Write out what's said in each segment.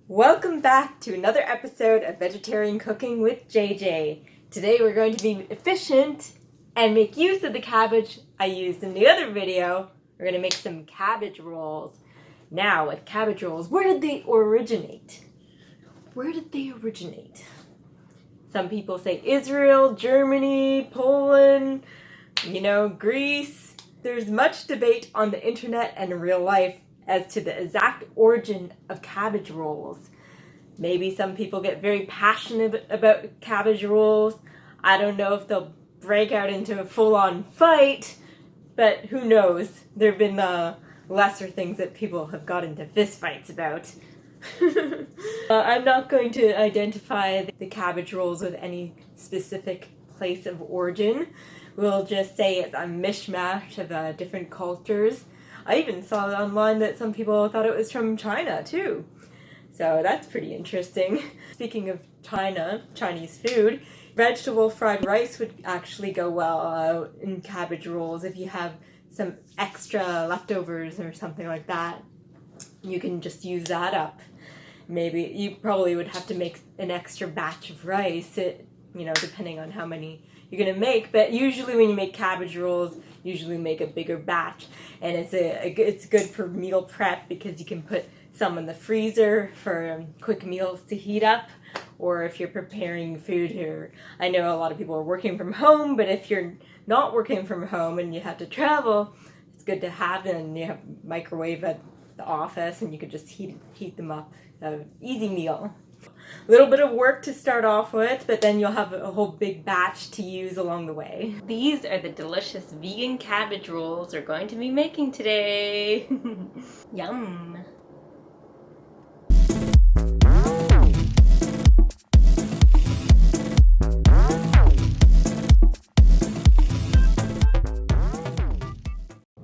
Welcome back to another episode of Vegetarian Cooking with JJ. Today we're going to be efficient and make use of the cabbage I used in the other video. We're going to make some cabbage rolls. Now, with cabbage rolls, where did they originate? Some people say Israel, Germany, Poland, Greece. There's much debate on the internet and in real life as to the exact origin of cabbage rolls. Maybe some people get very passionate about cabbage rolls. I don't know if they'll break out into a full-on fight, but who knows? There have been lesser things that people have got into fistfights about. I'm not going to identify the cabbage rolls with any specific place of origin. We'll just say it's a mishmash of different cultures. I even saw online that some people thought it was from China too. So that's pretty interesting. Speaking of China, Chinese food, vegetable fried rice would actually go well in cabbage rolls. If you have some extra leftovers or something like that, you can just use that up. Maybe you probably would have to make an extra batch of rice, depending on how many you're gonna make. But usually when you make cabbage rolls, usually make a bigger batch, and it's good for meal prep because you can put some in the freezer for quick meals to heat up, or if you're preparing food here. I know a lot of people are working from home, but if you're not working from home and you have to travel, it's good to have them, and you have a microwave at the office and you could just heat them up. Easy meal. A little bit of work to start off with, but then you'll have a whole big batch to use along the way. These are the delicious vegan cabbage rolls we're going to be making today. Yum!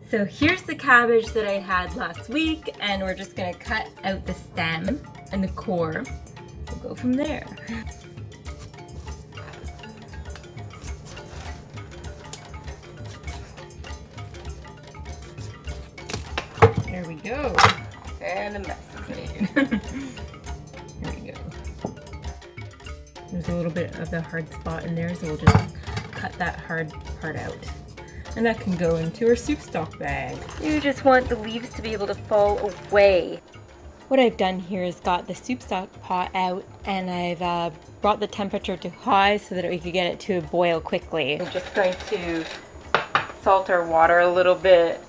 So here's the cabbage that I had last week, and we're just going to cut out the stem and the core. We'll go from there. There we go. And a mess is made. There we go. There's a little bit of the hard spot in there, so we'll just cut that hard part out. And that can go into our soup stock bag. You just want the leaves to be able to fall away. What I've done here is got the soup stock pot out, and I've brought the temperature to high so that we could get it to a boil quickly. I'm just going to salt our water a little bit.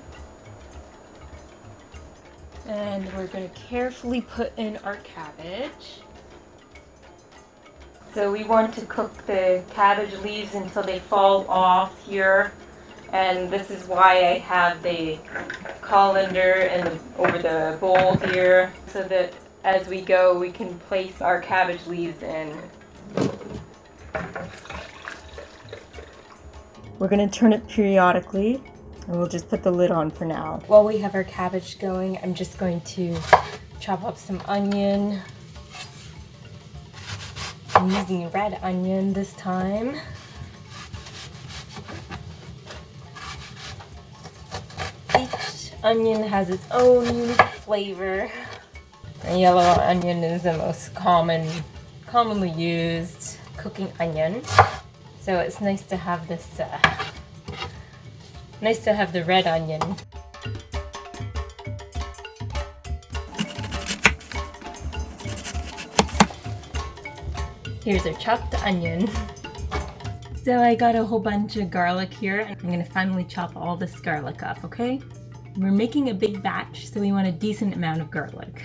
And we're going to carefully put in our cabbage. So we want to cook the cabbage leaves until they fall off here. And this is why I have the colander over the bowl here, so that as we go we can place our cabbage leaves in. We're going to turn it periodically, and we'll just put the lid on for now. While we have our cabbage going, I'm just going to chop up some onion. I'm using red onion this time. Onion has its own unique flavor. And yellow onion is the most commonly used cooking onion. So it's nice to have this, nice to have the red onion. Here's our chopped onion. So I got a whole bunch of garlic here, and I'm gonna finally chop all this garlic up, okay? We're making a big batch, so we want a decent amount of garlic.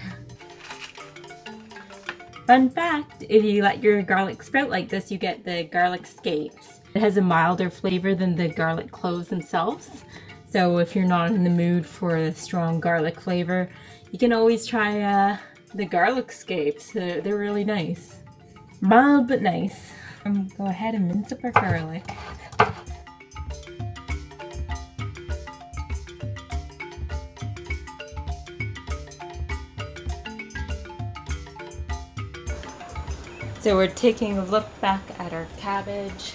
Fun fact, if you let your garlic sprout like this, you get the garlic scapes. It has a milder flavor than the garlic cloves themselves. So if you're not in the mood for a strong garlic flavor, you can always try the garlic scapes. They're really nice. Mild but nice. Go ahead and mince up our garlic. So we're taking a look back at our cabbage.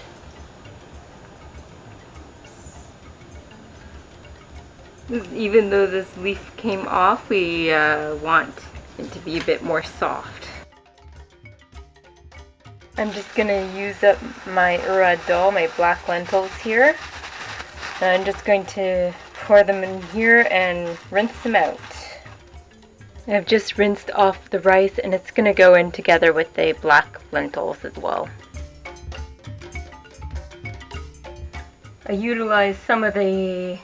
Even though this leaf came off, we want and to be a bit more soft. I'm just gonna use up my urad, my black lentils here. And I'm just going to pour them in here and rinse them out. I've just rinsed off the rice and it's gonna go in together with the black lentils as well. I utilized some of the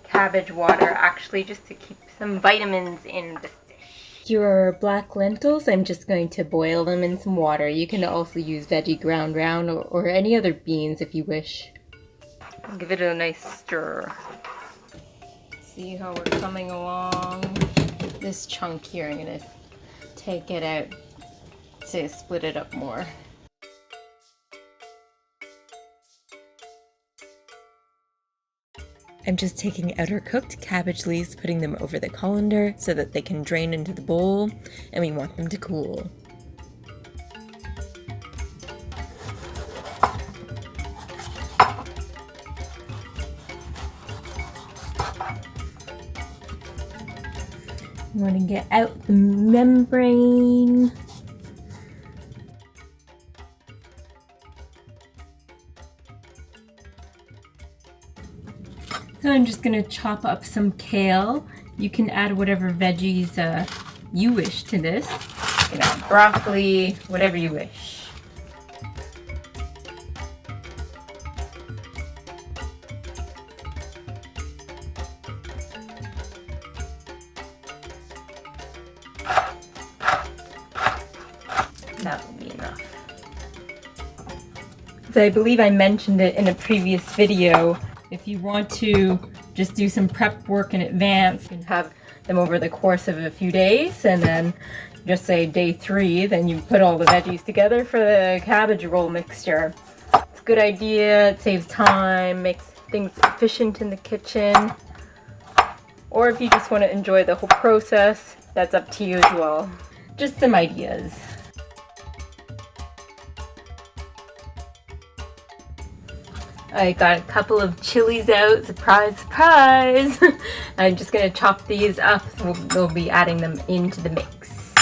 cabbage water actually just to keep some vitamins in this dish. Your black lentils, I'm just going to boil them in some water. You can also use veggie ground round or any other beans if you wish. Give it a nice stir. See how we're coming along? This chunk here, I'm gonna take it out to split it up more. I'm just taking outer cooked cabbage leaves, putting them over the colander so that they can drain into the bowl, and we want them to cool. You want to get out the membrane. So I'm just going to chop up some kale. You can add whatever veggies you wish to this. You know, broccoli, whatever you wish. That will be enough. So I believe I mentioned it in a previous video. If you want to just do some prep work in advance and have them over the course of a few days, and then just say day 3, then you put all the veggies together for the cabbage roll mixture. It's a good idea, it saves time, makes things efficient in the kitchen. Or if you just want to enjoy the whole process, that's up to you as well. Just some ideas. I got a couple of chilies out, surprise, surprise! I'm just going to chop these up, so we'll be adding them into the mix.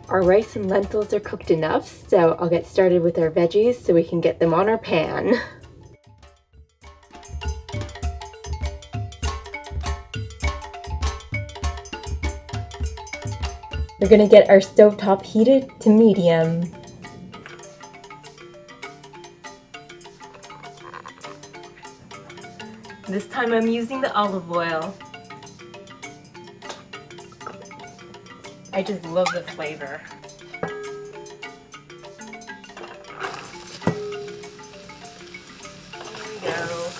Our rice and lentils are cooked enough, so I'll get started with our veggies so we can get them on our pan. We're going to get our stovetop heated to medium. This time I'm using the olive oil. I just love the flavor. There we go.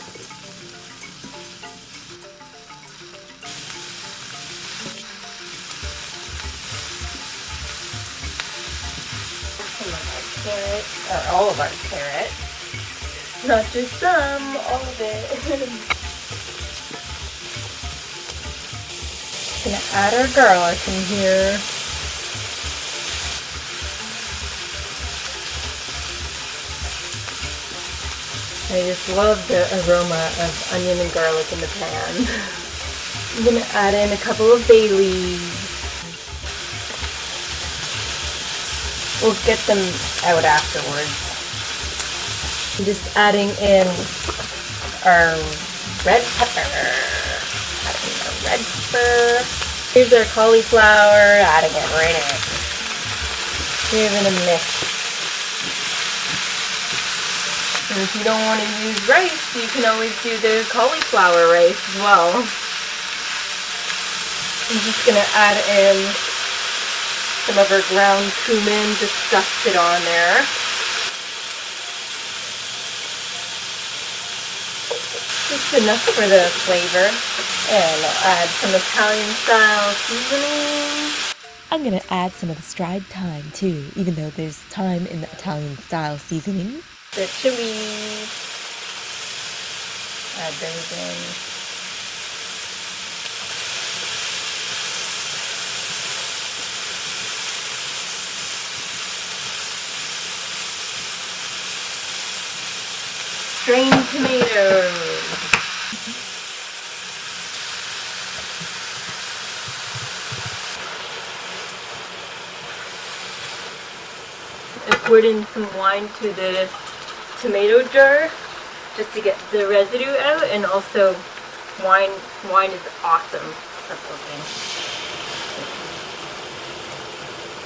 Carrot, or all of our carrot. Not just some, all of it. Gonna add our garlic in here. I just love the aroma of onion and garlic in the pan. I'm gonna add in a couple of bay leaves. We'll get them out afterwards. I'm just adding in our red pepper. Here's our cauliflower, adding it right in. Giving a mix. And if you don't want to use rice, you can always do the cauliflower rice as well. I'm just going to add in some of our ground cumin, just dust it on there. Just enough for the flavor. And I'll add some Italian style seasoning. I'm going to add some of the dried thyme too, even though there's thyme in the Italian style seasoning. The chilies. Add those in. Strained tomatoes. poured in some wine to the tomato jar just to get the residue out, and also wine is awesome for cooking.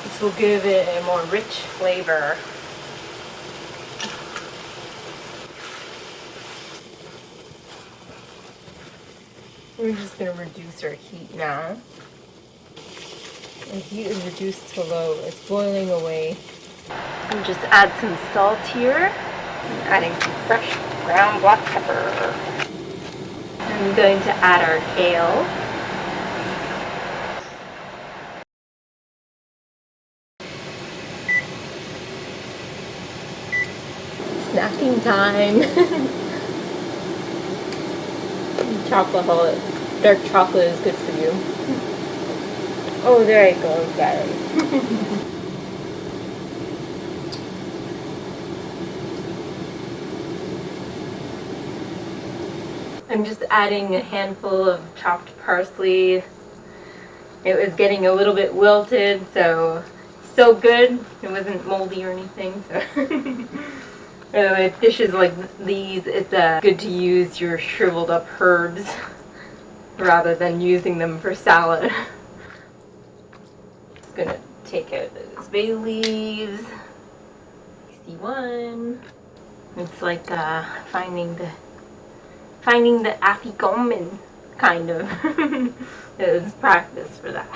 This will give it a more rich flavor. We're just going to reduce our heat now. The heat is reduced to low. It's boiling away. And just add some salt here. I'm adding some fresh ground black pepper. I'm going to add our kale. Snacking time. Chocolate, dark chocolate is good for you. Oh, there I go, got it. I'm just adding a handful of chopped parsley. It was getting a little bit wilted, so still good. It wasn't moldy or anything, so. With dishes like these, it's good to use your shriveled up herbs rather than using them for salad. Just gonna take out those bay leaves. You see one. It's like finding the Tsp Cumin, kind of. It was practice for that.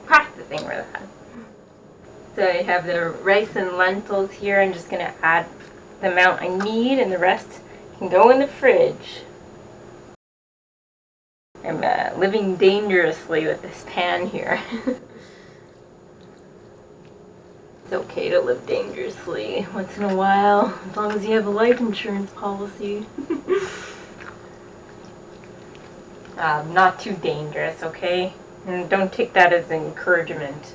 Practicing for that. So I have the rice and lentils here. I'm just gonna add the amount I need, and the rest can go in the fridge. I'm living dangerously with this pan here. It's okay to live dangerously once in a while, as long as you have a life insurance policy. Not too dangerous, okay? And don't take that as encouragement.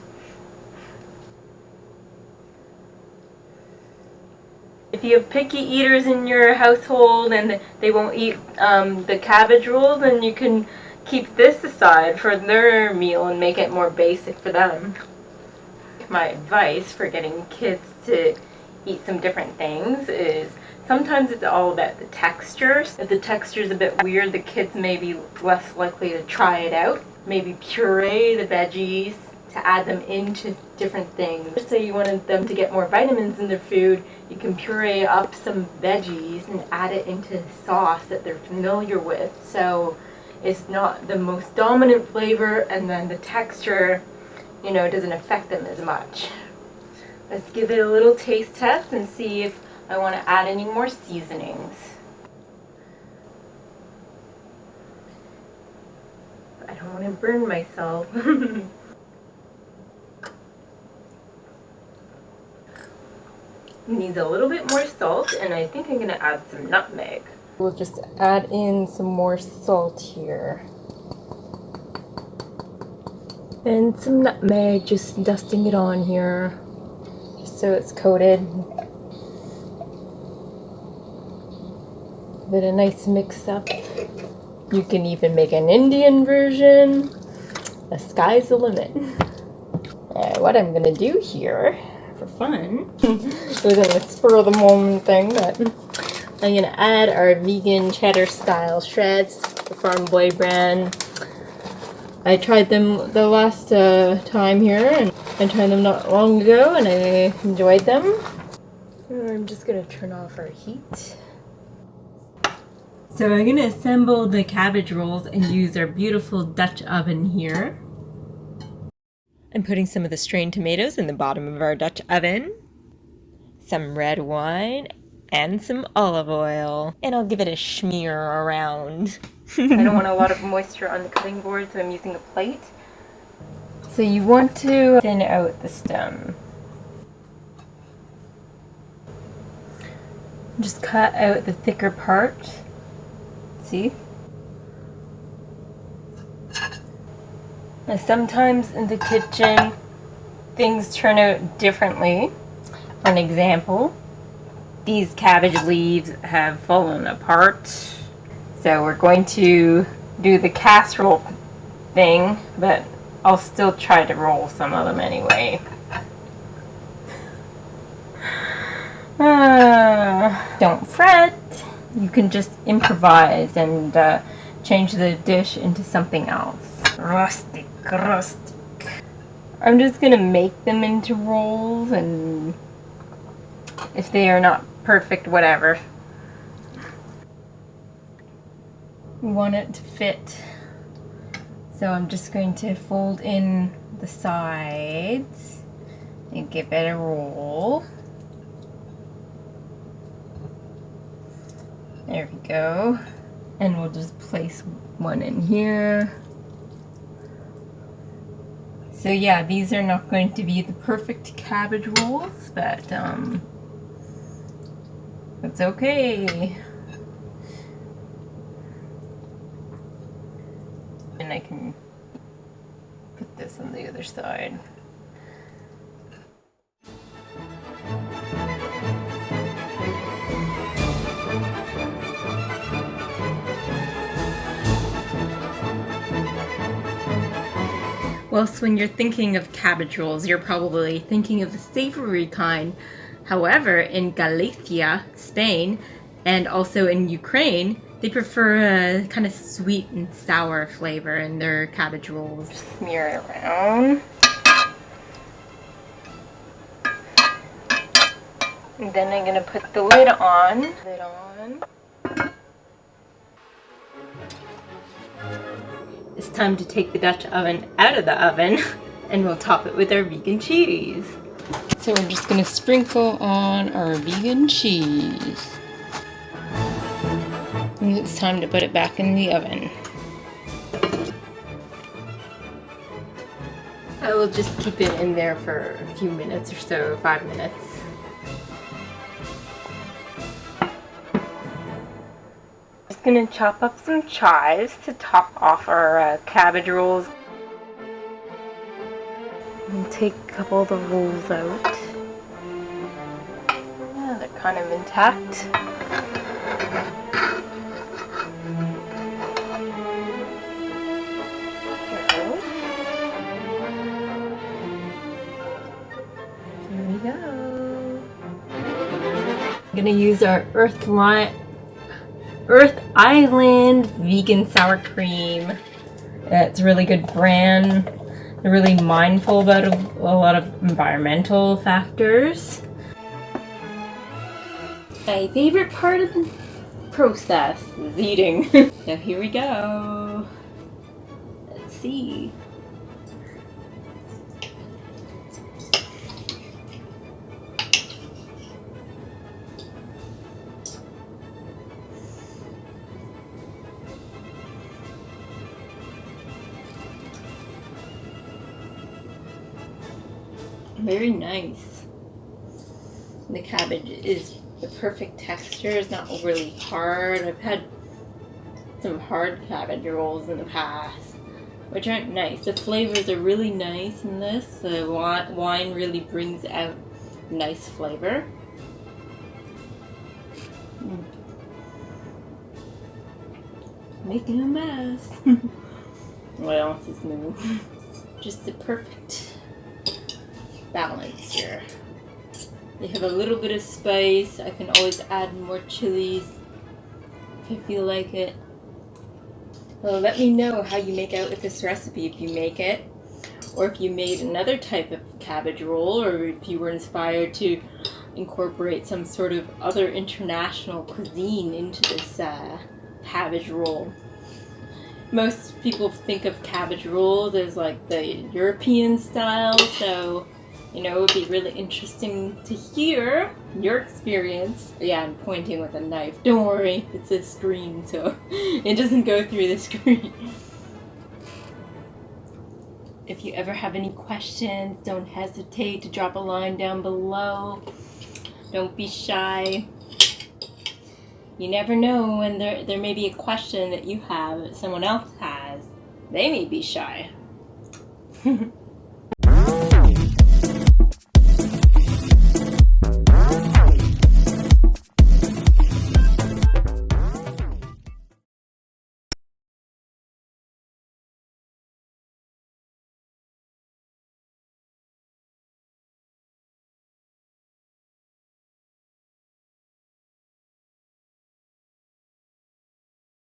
If you have picky eaters in your household and they won't eat the cabbage rolls, then you can keep this aside for their meal and make it more basic for them. My advice for getting kids to eat some different things is sometimes it's all about the textures. If the texture is a bit weird, the kids may be less likely to try it out. Maybe puree the veggies to add them into different things. Say you wanted them to get more vitamins in their food, you can puree up some veggies and add it into sauce that they're familiar with. So it's not the most dominant flavor, and then the texture, you know, doesn't affect them as much. Let's give it a little taste test and see if I want to add any more seasonings. I don't want to burn myself. Needs a little bit more salt, and I think I'm going to add some nutmeg. We'll just add in some more salt here. And some nutmeg, just dusting it on here, just so it's coated. Give it a nice mix up. You can even make an Indian version. The sky's the limit. What I'm going to do here for fun. It was a spur of the moment thing, but I'm gonna add our vegan cheddar style shreds, the Farm Boy brand. I tried them the last time here, and I tried them not long ago, and I enjoyed them. And I'm just gonna turn off our heat. So I'm gonna assemble the cabbage rolls and use our beautiful Dutch oven here. I'm putting some of the strained tomatoes in the bottom of our Dutch oven, some red wine, and some olive oil. And I'll give it a smear around. I don't want a lot of moisture on the cutting board, so I'm using a plate. So you want to thin out the stem. Just cut out the thicker part. See? Now, sometimes in the kitchen, things turn out differently. For an example, these cabbage leaves have fallen apart. So we're going to do the casserole thing, but I'll still try to roll some of them anyway. Don't fret. You can just improvise and change the dish into something else. Rustic, rustic. I'm just gonna make them into rolls, and if they are not perfect, whatever. We want it to fit. So I'm just going to fold in the sides and give it a roll. There we go. And we'll just place one in here. So yeah, these are not going to be the perfect cabbage rolls, but it's okay. And I can put this on the other side. Whilst when you're thinking of cabbage rolls, you're probably thinking of the savory kind. However, in Galicia, Spain, and also in Ukraine, they prefer a kind of sweet and sour flavor in their cabbage rolls. Smear it around. And then I'm gonna put the lid on. It's time to take the Dutch oven out of the oven, and we'll top it with our vegan cheese. So we're just gonna sprinkle on our vegan cheese. And it's time to put it back in the oven. I will just keep it in there for a few minutes or so, 5 minutes. Just gonna chop up some chives to top off our cabbage rolls. And take a couple of the rolls out. Yeah, they're kind of intact. There we go. I'm gonna use our Earth Island vegan sour cream. It's a really good brand. They're really mindful about a lot of environmental factors. My favorite part of the process is eating. So here we go. Let's see. Very nice. The cabbage is the perfect texture. It's not overly hard. I've had some hard cabbage rolls in the past, which aren't nice. The flavors are really nice in this. The wine really brings out nice flavor. Making a mess. What else is new? Just the perfect balance here. They have a little bit of spice. I can always add more chilies if I feel like it. Well, let me know how you make out with this recipe, if you make it, or if you made another type of cabbage roll, or if you were inspired to incorporate some sort of other international cuisine into this cabbage roll. Most people think of cabbage rolls as like the European style, so you know, it would be really interesting to hear your experience. Yeah, I'm pointing with a knife. Don't worry, it's a screen, so it doesn't go through the screen. If you ever have any questions, don't hesitate to drop a line down below. Don't be shy. You never know when there may be a question that you have that someone else has. They may be shy.